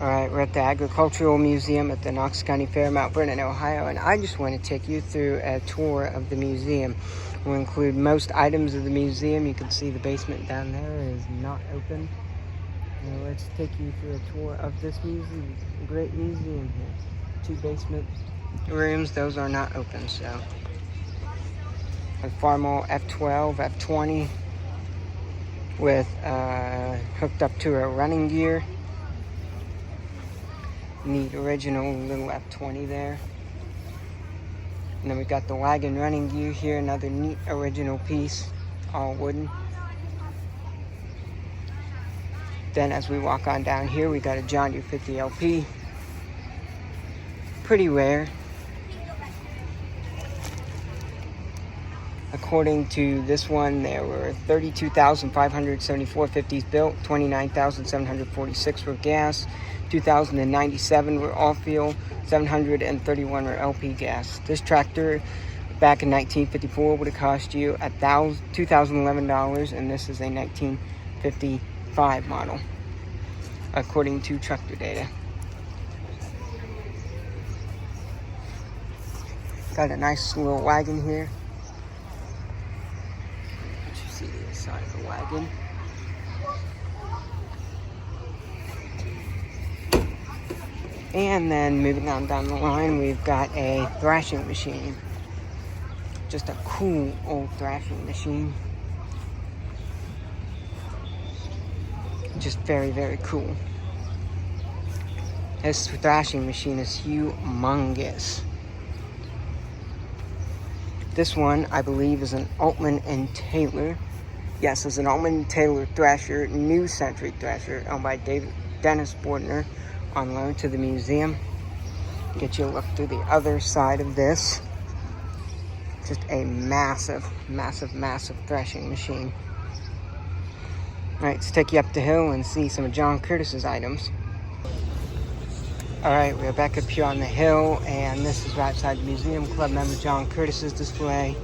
All right, we're at the Agricultural Museum at the Knox County Fair, Mount Vernon, Ohio, and I just want to take you through a tour of the museum. We'll include most items of the museum. You can see the basement down there is not open. Now let's take you through a tour of this museum. Great museum here. 2 basement rooms, those are not open, so. A Farmall F12, F20 with hooked up to a running gear. Neat original little F20 there. And then we've got the wagon running gear here, another neat original piece, all wooden. Then as we walk on down here, we got a John Deere 50 LP. Pretty rare. According to this one, there were 32,574 50s built, 29,746 were gas, 2,097 were all-fuel, 731 were LP gas. This tractor back in 1954 would have cost you $2,011, and this is a 1955 model, according to tractor data. Got a nice little wagon here. You see the inside of the wagon. And then moving on down the line, we've got a thrashing machine. Just a cool old thrashing machine. Just very, very cool. This thrashing machine is humongous. This one, I believe, is an Altman and Taylor. Yes, it's an Altman and Taylor thrasher, New Century thrasher, owned by Dennis Bordner, on loan to the museum. Get you a look through the other side of this. Just a massive, massive, massive thrashing machine. All right, let's take you up the hill and see some of John Curtis's items. All right, we're back up here on the hill, and this is right outside the museum. Club member John Curtis's display.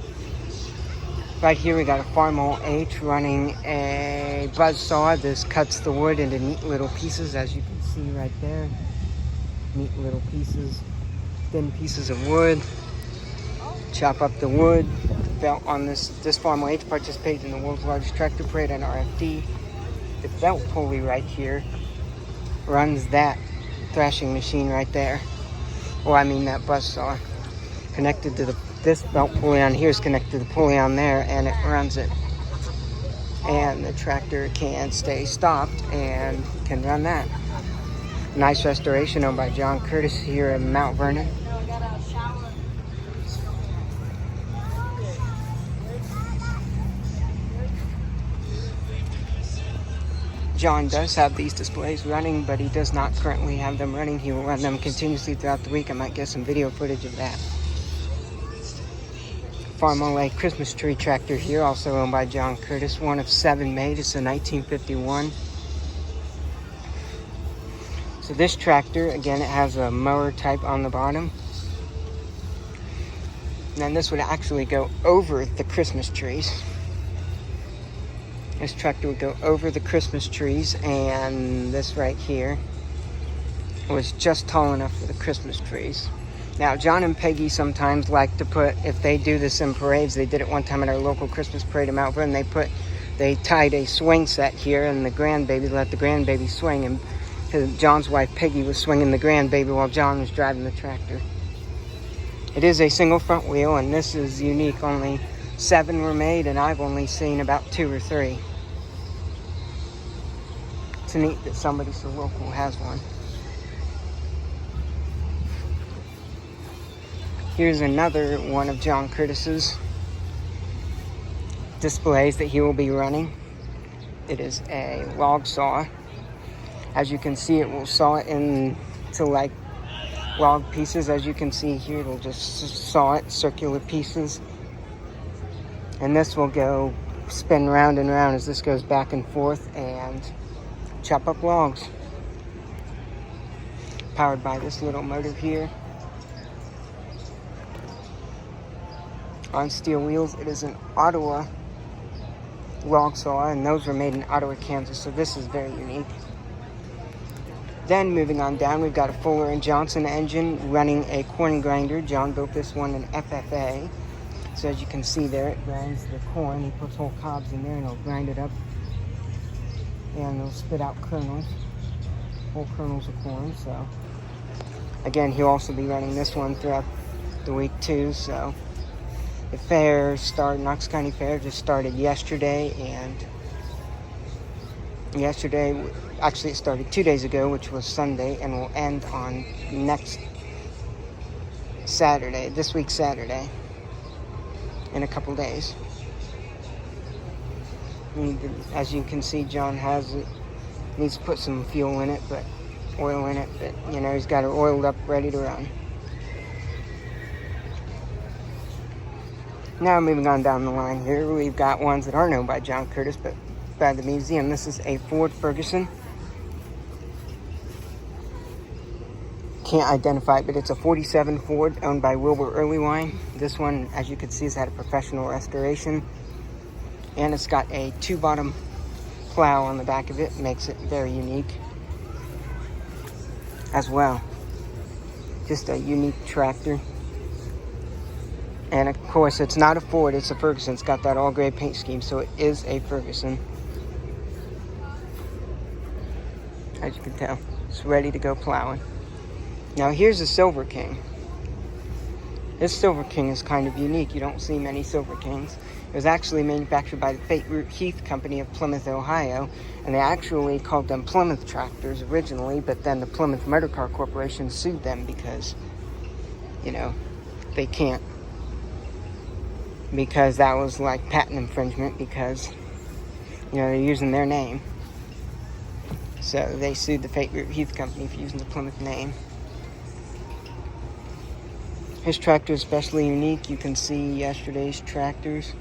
Right here we got a Farmall H running a buzz saw. This cuts the wood into neat little pieces, as you can see right there. Neat little pieces, thin pieces of wood. Chop up the wood. The belt on this Farmall H participates in the world's largest tractor parade on RFD. The belt pulley right here runs that thrashing machine right there. Well, I mean that buzz saw. Connected to this belt pulley on here is connected to the pulley on there, and it runs it. And the tractor can stay stopped and can run that. Nice restoration owned by John Curtis here in Mount Vernon. John does have these displays running, but he does not currently have them running. He will run them continuously throughout the week. I might get some video footage of that. Farmall Christmas tree tractor here, also owned by John Curtis. One of 7 made. It's a 1951. So this tractor, again, it has a mower type on the bottom. And then this would actually go over the Christmas trees. This tractor would go over the Christmas trees, and this right here was just tall enough for the Christmas trees. Now, John and Peggy sometimes like to put, if they do this in parades, they did it one time at our local Christmas parade in Mount Vernon, they tied a swing set here, and the grandbaby let the grandbaby swing, and John's wife Peggy was swinging the grandbaby while John was driving the tractor. It is a single front wheel, and this is unique. Only 7 were made, and I've only seen about 2 or 3. It's neat that somebody so local has one. Here's another one of John Curtis's displays that he will be running. It is a log saw. As you can see, it will saw it into like log pieces. As you can see here, it'll just saw it circular pieces. And this will go spin round and round as this goes back and forth and chop up logs. Powered by this little motor here. On steel wheels, it is an Ottawa log saw, and those were made in Ottawa, Kansas, so this is very unique. Then moving on down, we've got a Fuller & Johnson engine running a corn grinder. John built this one in FFA. So as you can see there, it grinds the corn. He puts whole cobs in there and it'll grind it up. And it'll spit out kernels, whole kernels of corn. So again, he'll also be running this one throughout the week too. So the fair started, Knox County Fair just started yesterday, and actually it started 2 days ago, which was Sunday, and will end on next Saturday, this week Saturday, in a couple days. As you can see, John has it, needs to put some fuel in it, but oil in it, but you know, he's got it oiled up, ready to run. Now moving on down the line here, we've got ones that aren't owned by John Curtis, but by the museum. This is a Ford Ferguson. Can't identify it, but it's a 47 Ford owned by Wilbur Earlywine. This one, as you can see, has had a professional restoration. And it's got a 2-bottom plow on the back of it. Makes it very unique as well. Just a unique tractor. And of course, it's not a Ford, it's a Ferguson. It's got that all gray paint scheme, so it is a Ferguson. As you can tell, it's ready to go plowing. Now here's the Silver King. This Silver King is kind of unique. You don't see many Silver Kings. It was actually manufactured by the Fate Root Heath Company of Plymouth, Ohio, and they actually called them Plymouth tractors originally, but then the Plymouth Motor Car Corporation sued them because, you know, they can't. Because that was like patent infringement, because, you know, they're using their name. So they sued the Fate Root Heath Company for using the Plymouth name. His tractor is especially unique. You can see yesterday's tractors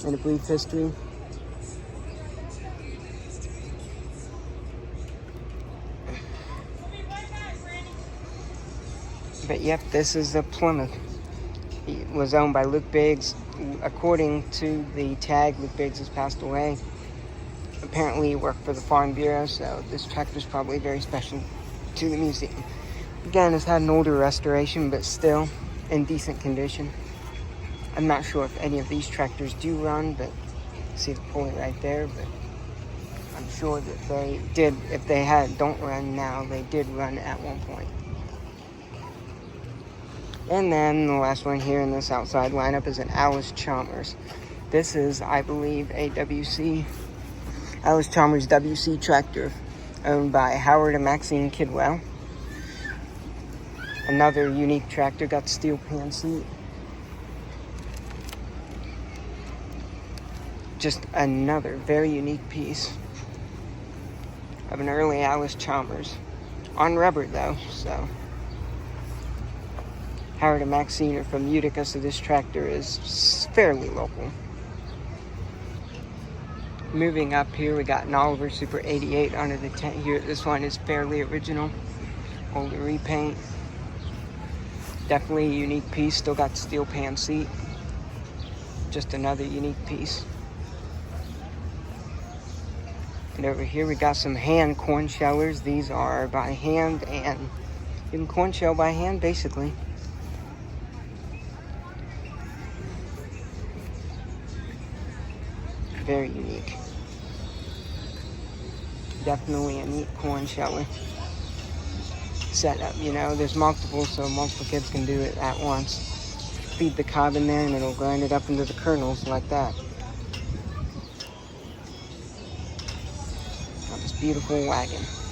in a brief history. But yep, this is a Plymouth. It was owned by Luke Biggs. According to the tag, Luke Biggs has passed away. Apparently he worked for the Farm Bureau, so this tractor is probably very special to the museum. Again, it's had an older restoration, but still in decent condition. I'm not sure if any of these tractors do run, but see the pulley right there, but I'm sure that they did. If they don't run now, they did run at one point. And then the last one here in this outside lineup is an Alice Chalmers. This is, I believe, a Alice Chalmers WC tractor owned by Howard and Maxine Kidwell. Another unique tractor, got steel pan seat. Just another very unique piece of an early Alice Chalmers. On rubber though, so. Howard and Maxine are from Utica, so this tractor is fairly local. Moving up here, we got an Oliver Super 88 under the tent here. This one is fairly original, older repaint. Definitely a unique piece, still got the steel pan seat. Just another unique piece. And over here we got some hand corn shellers. These are by hand, and you can corn shell by hand basically. Very unique. Definitely a neat corn sheller setup. You know, there's multiple, so multiple kids can do it at once. Feed the cob in there and it'll grind it up into the kernels like that. Got this beautiful wagon.